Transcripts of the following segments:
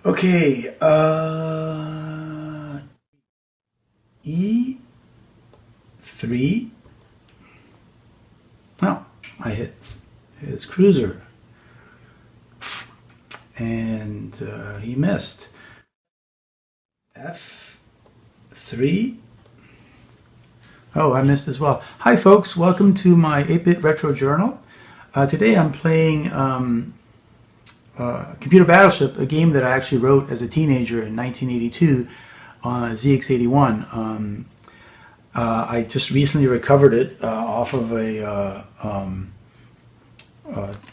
Okay, E3. No, I hit his cruiser, and he missed. F3. Oh, I missed as well. Hi, folks. Welcome to my 8-Bit Retro Journal. Today I'm playing Computer Battleship, a game that I actually wrote as a teenager in 1982 on ZX81. I just recently recovered it off of a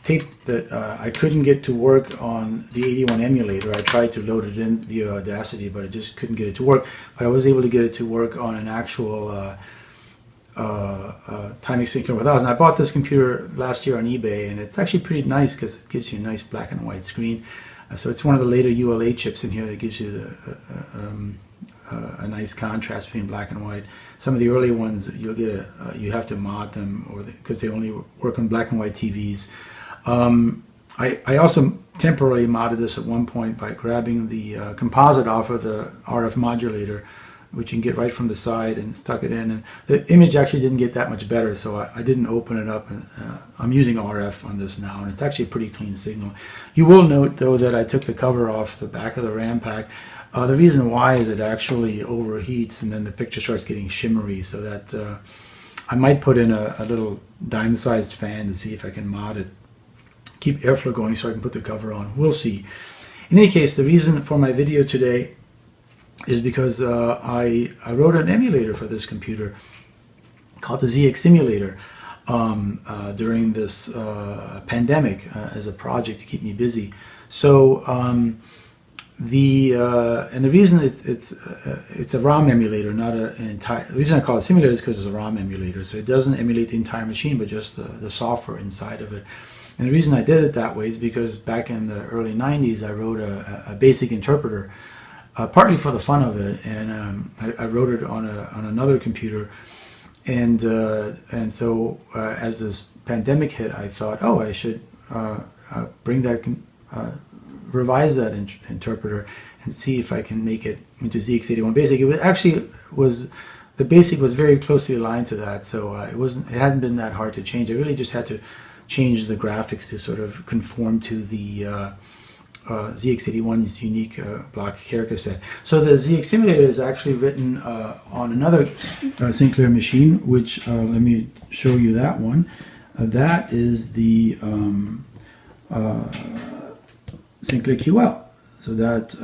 tape that I couldn't get to work on the 81 emulator. I tried to load it in via Audacity, but I just couldn't get it to work. But I was able to get it to work on an actual Timex Sinclair 1000. I bought this computer last year on eBay, and it's actually pretty nice because it gives you a nice black and white screen. So it's one of the later ULA chips in here that gives you a nice contrast between black and white. Some of the early ones you'll get you have to mod them, or because they only work on black and white TVs. I also temporarily modded this at one point by grabbing the composite off of the RF modulator, which you can get right from the side, and stuck it in. And the image actually didn't get that much better, so I didn't open it up. And I'm using RF on this now, and it's actually a pretty clean signal. You will note, though, that I took the cover off the back of the RAM pack. The reason why is it actually overheats, and then the picture starts getting shimmery, so that I might put in a little dime-sized fan to see if I can mod it, keep airflow going so I can put the cover on. We'll see. In any case, the reason for my video today is because I wrote an emulator for this computer called the ZXSimulator during this pandemic as a project to keep me busy. So the reason it's a ROM emulator, not an entire. The reason I call it simulator is because it's a ROM emulator, so it doesn't emulate the entire machine, but just the software inside of it. And the reason I did it that way is because back in the early 90s, I wrote a basic interpreter. Partly for the fun of it, and I wrote it on another computer, and so as this pandemic hit, I thought, oh, I should bring that, revise that interpreter, and see if I can make it into ZX81 Basic. The Basic was very closely aligned to that, so it hadn't been that hard to change. I really just had to change the graphics to sort of conform to the ZX81's unique block character set. So the ZXSimulator is actually written on another Sinclair machine, which let me show you that one. That is the Sinclair QL. So that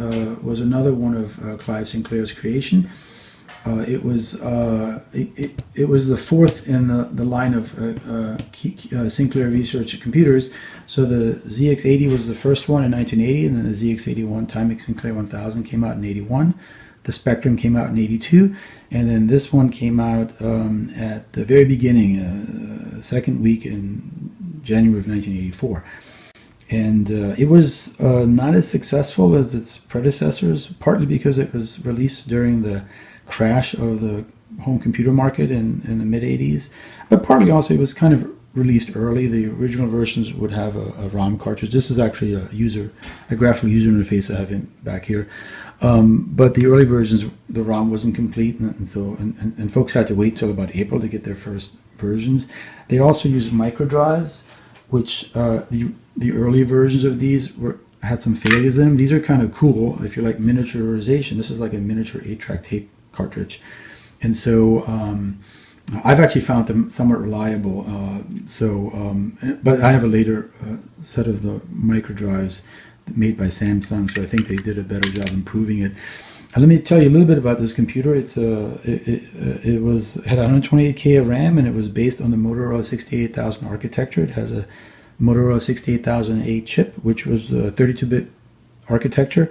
was another one of Clive Sinclair's creation. It was the fourth in the line of Sinclair research computers. So the ZX80 was the first one in 1980, and then the ZX81 Timex Sinclair 1000 came out in 81. The Spectrum came out in 82, and then this one came out at the very beginning, second week in January of 1984. And it was not as successful as its predecessors, partly because it was released during the crash of the home computer market in the mid-80s, but partly also it was kind of released early. The original versions would have a ROM cartridge. This is actually a graphical user interface I have back here, but the early versions, the ROM wasn't complete, and folks had to wait till about April to get their first versions. They also used microdrives, which the early versions of these had some failures in them. These are kind of cool if you like miniaturization. This is like a miniature 8-track tape cartridge, and so I've actually found them somewhat reliable. But I have a later set of the microdrives made by Samsung, so I think they did a better job improving it. And let me tell you a little bit about this computer. It had 128K of RAM, and it was based on the Motorola 68000 architecture. It has a Motorola 68008 chip, which was a 32-bit architecture.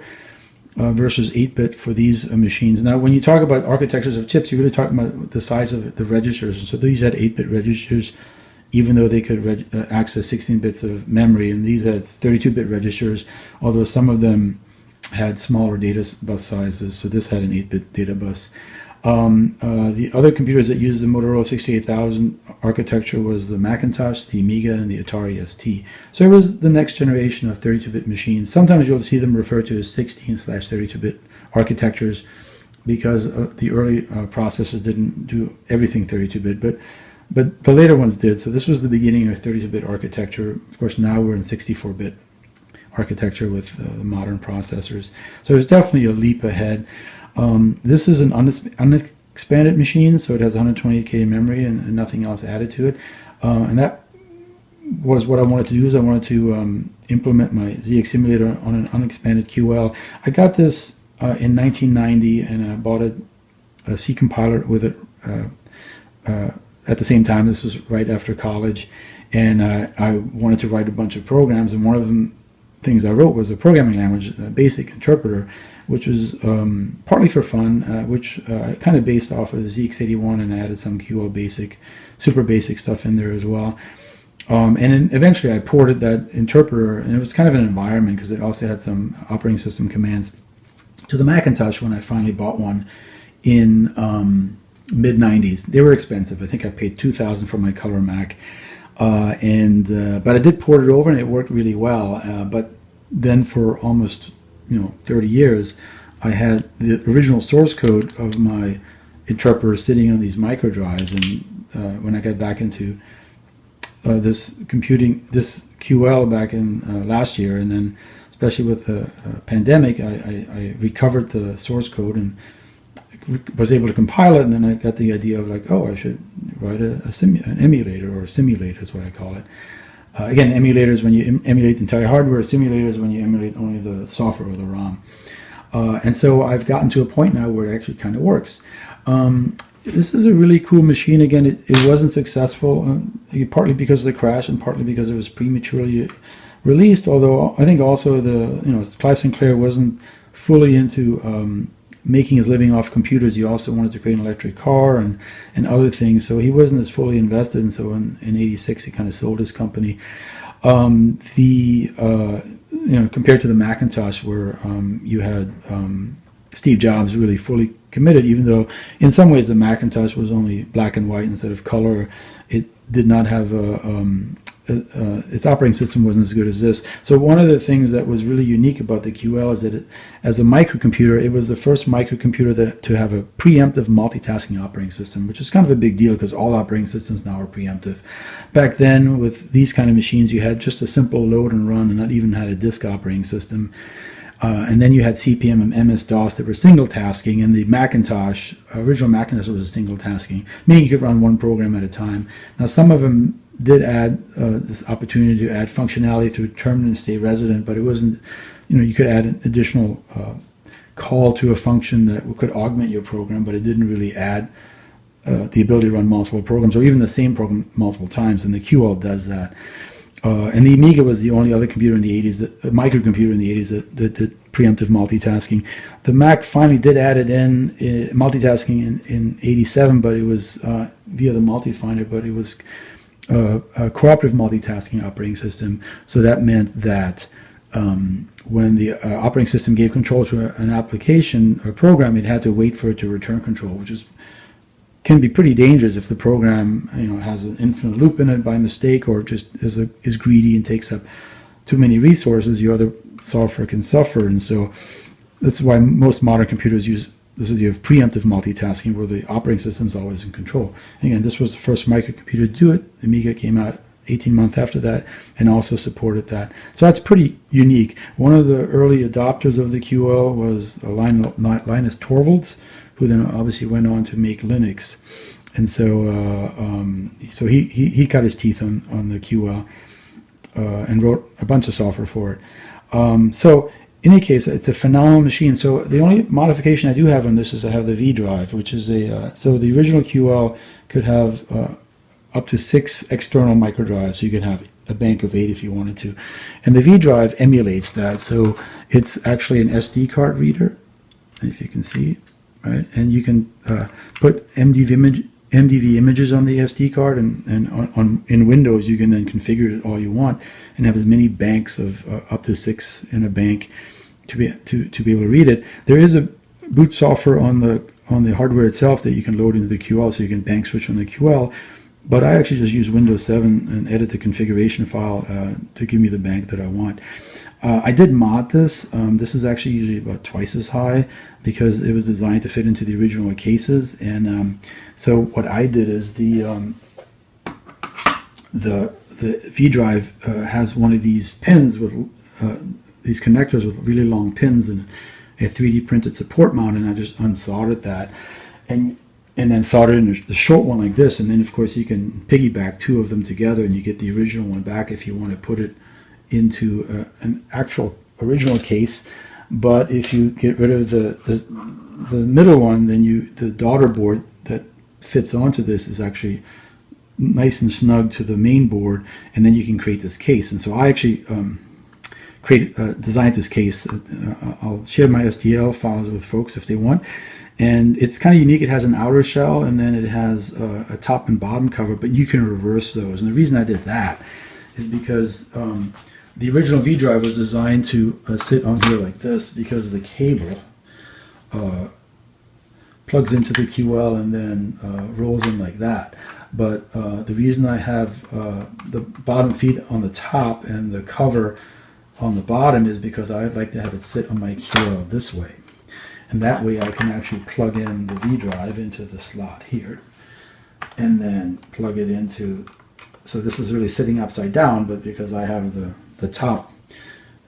Versus 8-bit for these machines. Now, when you talk about architectures of chips, you're really talking about the size of the registers. And so these had 8-bit registers, even though they could access 16 bits of memory. And these had 32-bit registers, although some of them had smaller data bus sizes. So this had an 8-bit data bus. The other computers that used the Motorola 68000 architecture was the Macintosh, the Amiga, and the Atari ST. So it was the next generation of 32-bit machines. Sometimes you'll see them referred to as 16/32-bit architectures because the early processors didn't do everything 32-bit, but the later ones did. So this was the beginning of 32-bit architecture. Of course, now we're in 64-bit architecture with the modern processors. So it's definitely a leap ahead. This is an unexpanded machine, so it has 128K memory and nothing else added to it. And that was what I wanted to do. Is I wanted to implement my ZXSimulator on an unexpanded QL. I got this in 1990, and I bought a C compiler with it at the same time. This was right after college, and I wanted to write a bunch of programs, and one of the things I wrote was a programming language, a basic interpreter, which was partly for fun, which kind of based off of the ZX81, and I added some QL basic, super basic stuff in there as well. And then eventually I ported that interpreter, and it was kind of an environment because it also had some operating system commands, to the Macintosh when I finally bought one in mid-90s. They were expensive. I think I paid $2,000 for my Color Mac. But I did port it over, and it worked really well. But then for almost 30 years, I had the original source code of my interpreter sitting on these micro drives. And when I got back into this QL back in last year, and then especially with the pandemic, I recovered the source code and was able to compile it, and then I got the idea of like, oh, I should write an emulator, or a simulator is what I call it. Again, emulator is when you emulate the entire hardware. A simulator is when you emulate only the software or the ROM. And so I've gotten to a point now where it actually kind of works. This is a really cool machine. Again, it wasn't successful, partly because of the crash and partly because it was prematurely released, although I think also Clive Sinclair wasn't fully into making his living off computers. He also wanted to create an electric car and other things, so he wasn't as fully invested, and so in 86 he kind of sold his company. Compared to the Macintosh, where you had Steve Jobs really fully committed, even though in some ways the Macintosh was only black and white instead of color, it did not have its operating system wasn't as good as this. So one of the things that was really unique about the QL is that as a microcomputer, it was the first microcomputer to have a preemptive multitasking operating system, which is kind of a big deal because all operating systems now are preemptive. Back then, with these kind of machines, you had just a simple load and run, and not even had a disk operating system. And then you had CP/M and MS-DOS that were single tasking, and the original Macintosh was a single tasking, meaning you could run one program at a time. Now, some of them did add this opportunity to add functionality through terminal and stay resident, but it wasn't, you could add an additional call to a function that could augment your program, but it didn't really add the ability to run multiple programs or even the same program multiple times, and the QL does that. And the Amiga was the only other computer in the 80s, microcomputer in the 80s that did preemptive multitasking. The Mac finally did add it in multitasking in 87, but it was via the multi-finder, but it was a cooperative multitasking operating system. So that meant that when the operating system gave control to an application or program, it had to wait for it to return control, which can be pretty dangerous if the program has an infinite loop in it by mistake, or just is greedy and takes up too many resources. Your other software can suffer, and so that's why most modern computers use this idea of preemptive multitasking, where the operating system is always in control. And again, this was the first microcomputer to do it. The Amiga came out 18 months after that and also supported that. So that's pretty unique. One of the early adopters of the QL was Linus Torvalds, who then obviously went on to make Linux. And so he cut his teeth on the QL and wrote a bunch of software for it. So in any case, it's a phenomenal machine. So the only modification I do have on this is I have the vDrive, which is so the original QL could have up to 6 external microdrives. So you could have a bank of 8 if you wanted to. And the vDrive emulates that. So it's actually an SD card reader, if you can see, right? And you can put MDV images on the SD card, and in Windows you can then configure it all you want and have as many banks of up to 6 in a bank to be able to read it. There is a boot software on the on the hardware itself that you can load into the QL, so you can bank switch on the QL. But I actually just use Windows 7 and edit the configuration file to give me the bank that I want. I did mod this. This is actually usually about twice as high because it was designed to fit into the original cases. And so what I did is the vDrive has one of these pins with these connectors with really long pins and a 3D printed support mount, and I just unsoldered that and then soldered in the short one like this, and then of course you can piggyback two of them together and you get the original one back if you want to put it into an actual original case. But if you get rid of the middle one, then the daughter board that fits onto this is actually nice and snug to the main board, and then you can create this case. And so I actually designed this case. I'll share my STL files with folks if they want. And it's kind of unique. It has an outer shell, and then it has a top and bottom cover, but you can reverse those. And the reason I did that is because the original vDrive was designed to sit on here like this, because the cable plugs into the QL and then rolls in like that. But the reason I have the bottom feet on the top and the cover on the bottom is because I'd like to have it sit on my QL this way. And that way I can actually plug in the vDrive into the slot here and then plug it into, so this is really sitting upside down, but because I have the top,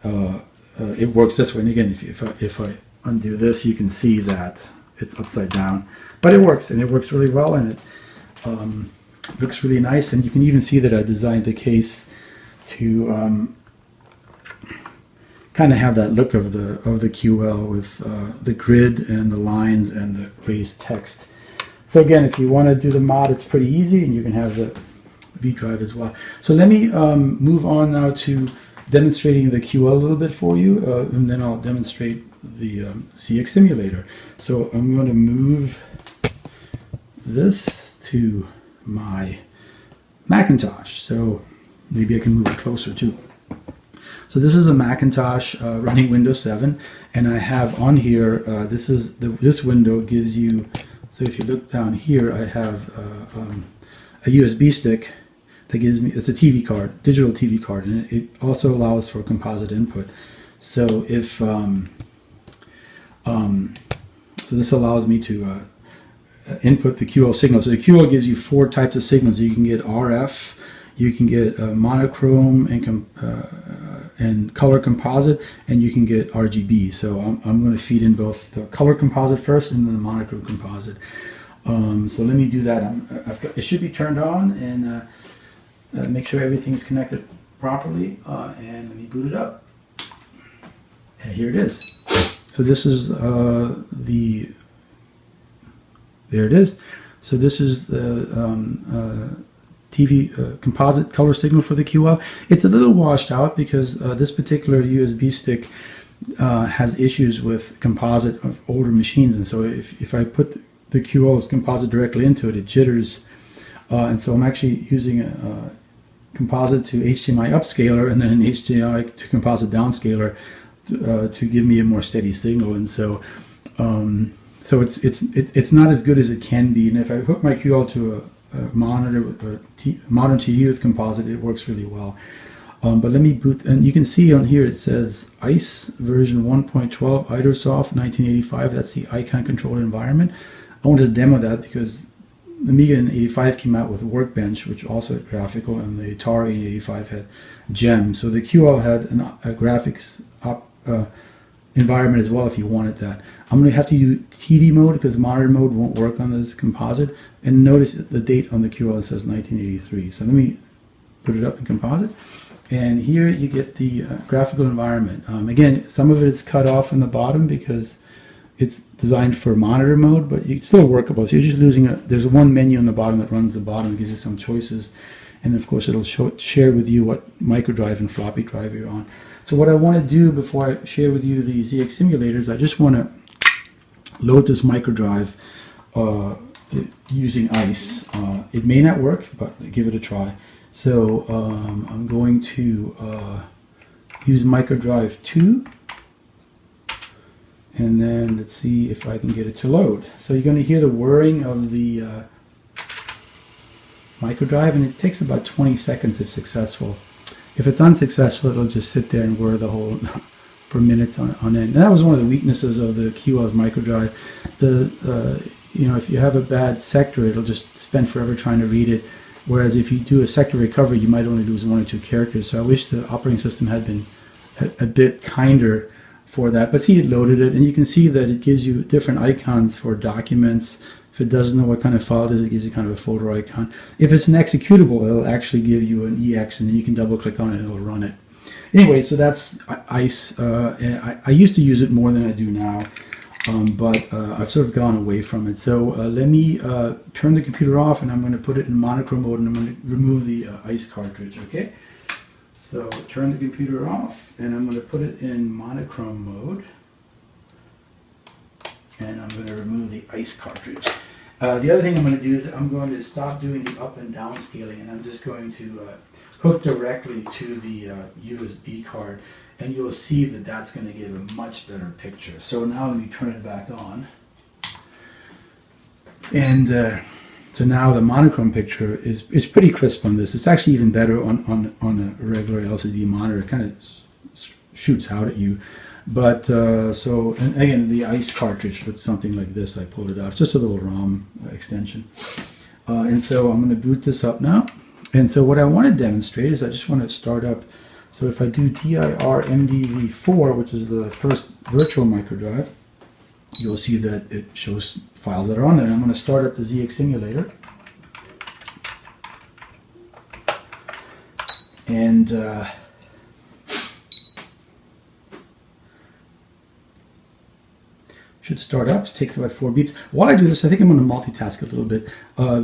it works this way. And again, if I undo this, you can see that it's upside down, but it works, and it works really well, and it looks really nice. And you can even see that I designed the case to kind of have that look of the QL with the grid and the lines and the raised text. So again, if you want to do the mod, it's pretty easy, and you can have the vDrive as well. So let me move on now to demonstrating the QL a little bit for you, and then I'll demonstrate the ZXSimulator. So I'm going to move this to my Macintosh. So maybe I can move it closer too. So this is a Macintosh running Windows 7, and I have on here, this window gives you, so if you look down here, I have a USB stick that gives me, it's a TV card, digital TV card, and it also allows for composite input. So if, so this allows me to input the QL signal. So the QL gives you 4 types of signals. You can get RF, you can get monochrome and color composite, and you can get RGB. So I'm going to feed in both the color composite first and then the monochrome composite. So let me do that. It should be turned on, and make sure everything's connected properly, and let me boot it up. And here it is. So this is there it is. So this is the TV composite color signal for the QL. It's a little washed out because this particular USB stick has issues with composite of older machines, and so if I put the QL's composite directly into it, it jitters, and so I'm actually using a composite to HDMI upscaler and then an HDMI to composite downscaler to give me a more steady signal. And so so it's not as good as it can be. And if I hook my QL to a monitor, modern TV with composite, it works really well. But let me boot, and you can see on here it says ICE version 1.12 Idersoft 1985. That's the icon controlled environment. I wanted to demo that because the Amiga in 85 came out with Workbench, which also had graphical, and the Atari in 85 had GEM. So the QL had a graphics environment as well if you wanted that. I'm going to have to use TV mode because monitor mode won't work on this composite. And notice the date on the QL says 1983. So let me put it up in composite. And here you get the graphical environment. Again, some of it is cut off in the bottom because it's designed for monitor mode, but it's still workable. So you're just losing there's one menu on the bottom that runs the bottom, gives you some choices. And of course it'll share with you what microdrive and floppy drive you're on. So what I want to do before I share with you the ZX simulators, I just want to load this microdrive using ICE. It may not work, but give it a try. So I'm going to use microdrive 2, And then let's see if I can get it to load. So you're going to hear the whirring of the microdrive, and it takes about 20 seconds if successful. If it's unsuccessful, it'll just sit there and whir the whole for minutes on end. And that was one of the weaknesses of the QL's microdrive. If you have a bad sector, it'll just spend forever trying to read it. Whereas if you do a sector recovery, you might only lose 1 or 2 characters. So I wish the operating system had been a bit kinder for that. But see, it loaded it, and you can see that it gives you different icons for documents. If it doesn't know what kind of file it is, it gives you kind of a folder icon. If it's an executable, it'll actually give you an EX, and then you can double click on it and it'll run it. Anyway, so that's ICE. I used to use it more than I do now, but I've sort of gone away from it. So let me turn the computer off, and I'm going to put it in monochrome mode, and I'm going to remove the ICE cartridge, okay? So turn the computer off, and I'm going to put it in monochrome mode, and I'm going to remove the ICE cartridge. The other thing I'm going to do is I'm going to stop doing the up and down scaling, and I'm just going to hook directly to the USB card, and you'll see that that's going to give a much better picture. So now let me turn it back on. And so now the monochrome picture is pretty crisp on this. It's actually even better on a regular LCD monitor. It kind of shoots out at you. But so, and again, the ICE cartridge looks something like this. I pulled it out. It's just a little ROM extension. And so I'm going to boot this up now. And so what I want to demonstrate is I just want to start up. So if I do dir mdv4, which is the first virtual microdrive, you'll see that it shows files that are on there. I'm going to start up the ZXSimulator. And should start up. It takes about 4 beeps. While I do this, I think I'm going to multitask a little bit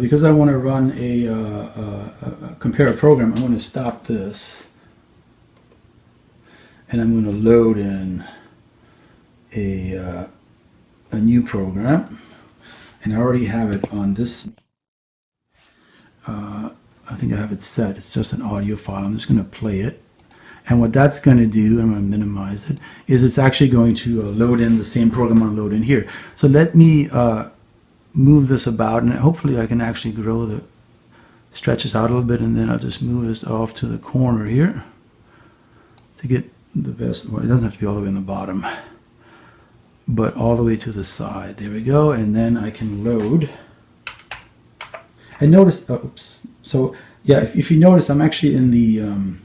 because I want to run a compare a program. I'm going to stop this, and I'm going to load in a new program, and I already have it on this. I think I have it set. It's just an audio file. I'm just going to play it. And what that's going to do, I'm going to minimize it, is it's actually going to load in the same program I'm going to load in here. So let me move this about, and hopefully I can actually stretch this out a little bit, and then I'll just move this off to the corner here to get the best. Well, it doesn't have to be all the way in the bottom, but all the way to the side. There we go, and then I can load. And notice, oops. So yeah, if you notice, I'm actually in the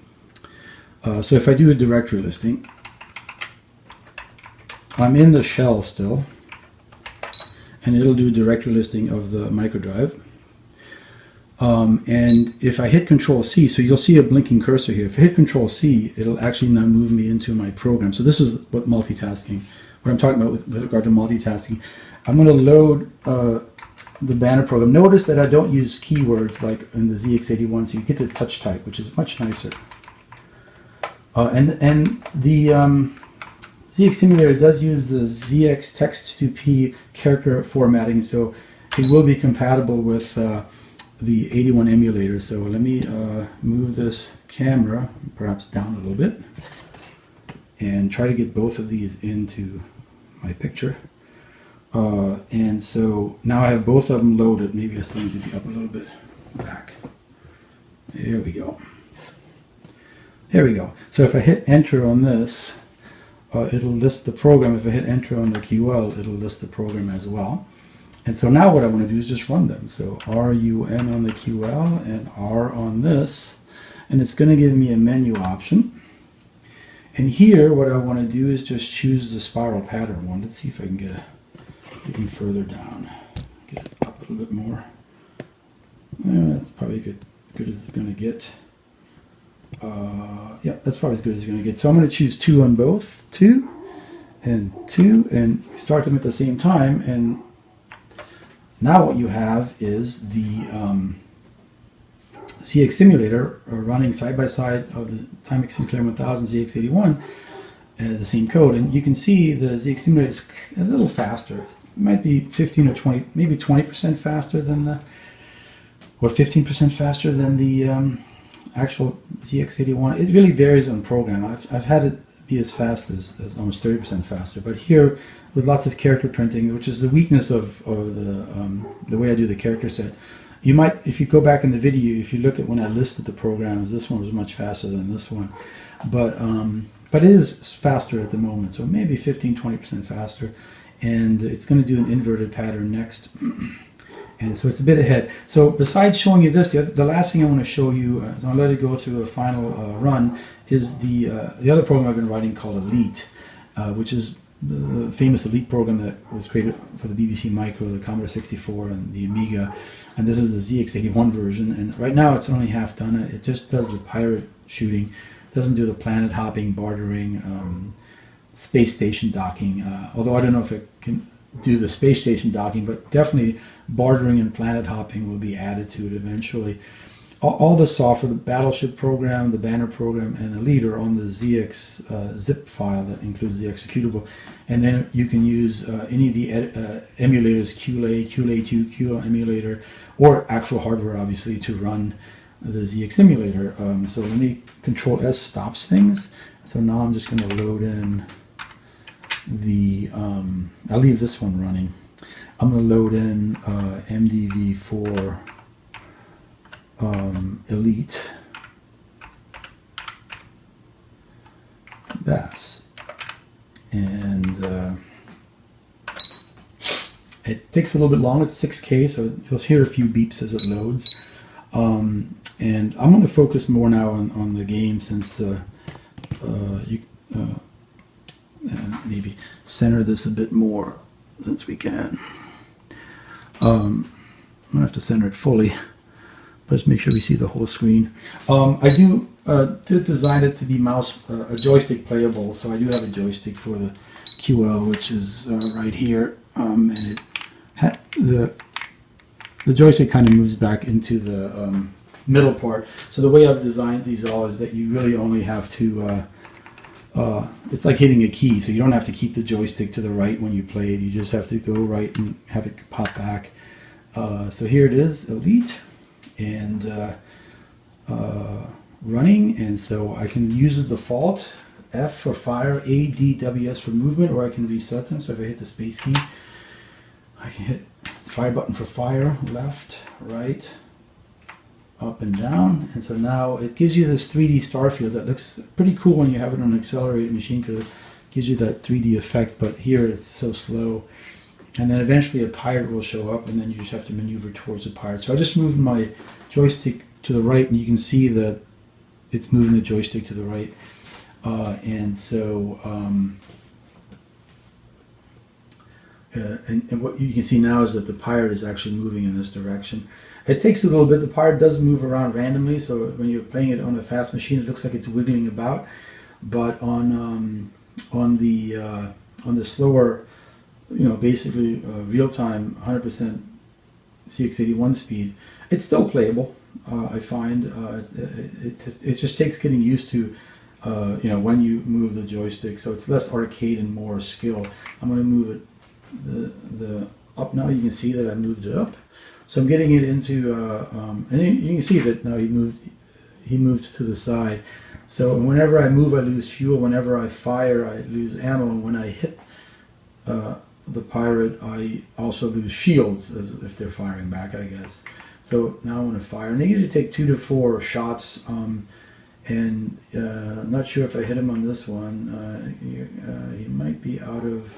so if I do a directory listing, I'm in the shell still, and it'll do a directory listing of the microdrive. And if I hit Control C, so you'll see a blinking cursor here. If I hit Control C, it'll actually now move me into my program. So this is what I'm talking about with regard to multitasking. I'm going to load the banner program. Notice that I don't use keywords like in the ZX81, so you get to touch type, which is much nicer. And the ZXSimulator does use the ZX text-to-P character formatting, so it will be compatible with the 81 emulator. So let me move this camera perhaps down a little bit and try to get both of these into my picture. And so now I have both of them loaded. Maybe I still need to be up a little bit back. There we go. There we go. So if I hit enter on this, it'll list the program. If I hit enter on the QL, it'll list the program as well. And so now what I want to do is just run them. So RUN on the QL and R on this, and it's going to give me a menu option. And here what I want to do is just choose the spiral pattern one. Let's see if I can get even further down. Get it up a little bit more. That's probably as good as it's going to get. Yeah, that's probably as good as you're going to get. So I'm going to choose 2 on both, 2 and 2, and start them at the same time. And now what you have is the ZXSimulator running side by side of the Timex Sinclair 1000 ZX81, the same code. And you can see the ZXSimulator is a little faster. It might be 15 or 20, maybe 20% faster than the, or 15% faster than the actual ZX81. It really varies on program. I've had it be as fast as almost 30% faster. But here, with lots of character printing, which is the weakness of the way I do the character set, you might, if you go back in the video, if you look at when I listed the programs, this one was much faster than this one. But it is faster at the moment, so maybe 15-20% faster. And it's going to do an inverted pattern next. And so it's a bit ahead. So besides showing you this, the last thing I want to show you, I'll let it go through a final run, is the other program I've been writing called Elite, which is the famous Elite program that was created for the BBC Micro, the Commodore 64, and the Amiga. And this is the ZX81 version. And right now it's only half done. It just does the pirate shooting. It doesn't do the planet hopping, bartering, space station docking. Although I don't know if it can do the space station docking, but definitely bartering and planet hopping will be added to it eventually. All the software, the Battleship program, the Banner program, and Elite are on the ZX zip file that includes the executable. And then you can use any of the emulators, QLA, QLA2, QL emulator, or actual hardware, obviously, to run the ZXSimulator. So let me, Control S stops things. So now I'm just going to load in the, I'll leave this one running. I'm going to load in MDV4 Elite BAS, and it takes a little bit longer. It's 6K, so you'll hear a few beeps as it loads. And I'm going to focus more now on the game, since maybe center this a bit more since we can. I'm going to have to center it fully. Let's make sure we see the whole screen. I did design it to be a joystick playable, so I do have a joystick for the QL, which is right here, and the joystick kind of moves back into the middle part. So the way I've designed these all is that you really only have to, it's like hitting a key, so you don't have to keep the joystick to the right when you play it. You just have to go right and have it pop back. So here it is, Elite, and running, and so I can use the default F for fire, A, D, W, S for movement, or I can reset them. So if I hit the space key, I can hit fire button for fire, left, right, up and down, and so now it gives you this 3D star field that looks pretty cool when you have it on an accelerated machine, because it gives you that 3D effect, but here it's so slow. And then eventually a pirate will show up, and then you just have to maneuver towards the pirate. So I just moved my joystick to the right, and you can see that it's moving the joystick to the right. And what you can see now is that the pirate is actually moving in this direction. It takes a little bit. The pirate does move around randomly, so when you're playing it on a fast machine, it looks like it's wiggling about. But on the slower, basically real-time 100% ZX81 speed, it's still playable. I find it just takes getting used to, when you move the joystick. So it's less arcade and more skill. I'm going to move it the up now. You can see that I moved it up. So I'm getting it into, and you can see that now he moved to the side. So whenever I move, I lose fuel. Whenever I fire, I lose ammo. And when I hit the pirate, I also lose shields, as if they're firing back, I guess. So now I'm going to fire, and they usually take 2 to 4 shots. I'm not sure if I hit him on this one. He might be out of.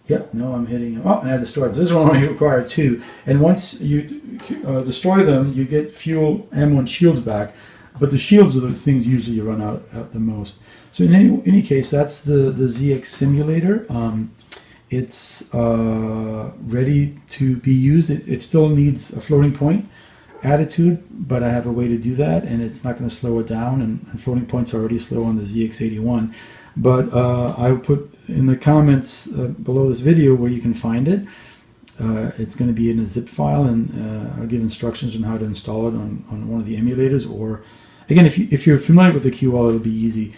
Yep, no, I'm hitting him. Oh, and I destroyed. So this one only required 2. And once you destroy them, you get fuel, ammo, and shields back. But the shields are the things usually you run out the most. So in any case, that's the ZXSimulator. It's ready to be used. It still needs a floating point attitude, but I have a way to do that, and it's not going to slow it down. And floating points are already slow on the ZX81. But I'll put in the comments below this video where you can find it. It's going to be in a zip file, and I'll give instructions on how to install it on one of the emulators. Or again, if you're familiar with the QL, it'll be easy.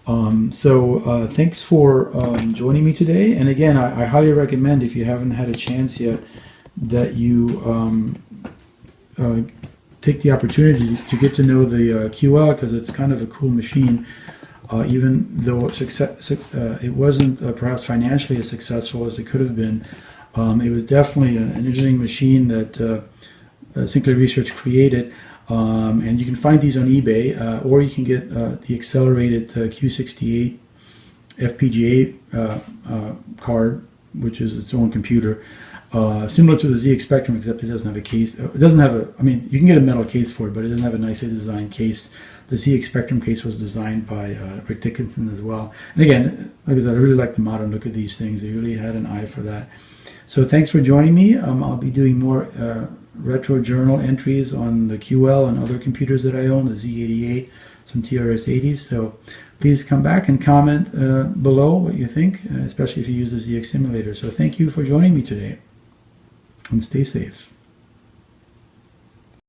Thanks for joining me today. And again, I highly recommend, if you haven't had a chance yet, that you take the opportunity to get to know the QL, because it's kind of a cool machine. even though it wasn't perhaps financially as successful as it could have been. It was definitely an interesting machine that Sinclair Research created, and you can find these on eBay, or you can get the accelerated Q68 FPGA card, which is its own computer, similar to the ZX Spectrum, except it doesn't have a case. It doesn't have a, I mean, you can get a metal case for it, but it doesn't have a nicely designed case. The ZX Spectrum case was designed by Rick Dickinson as well. And again, like I said, I really like the modern look of these things. They really had an eye for that. So thanks for joining me. I'll be doing more retro journal entries on the QL and other computers that I own, the Z88, some TRS-80s. So please come back and comment below what you think, especially if you use the ZXSimulator. So thank you for joining me today, and stay safe.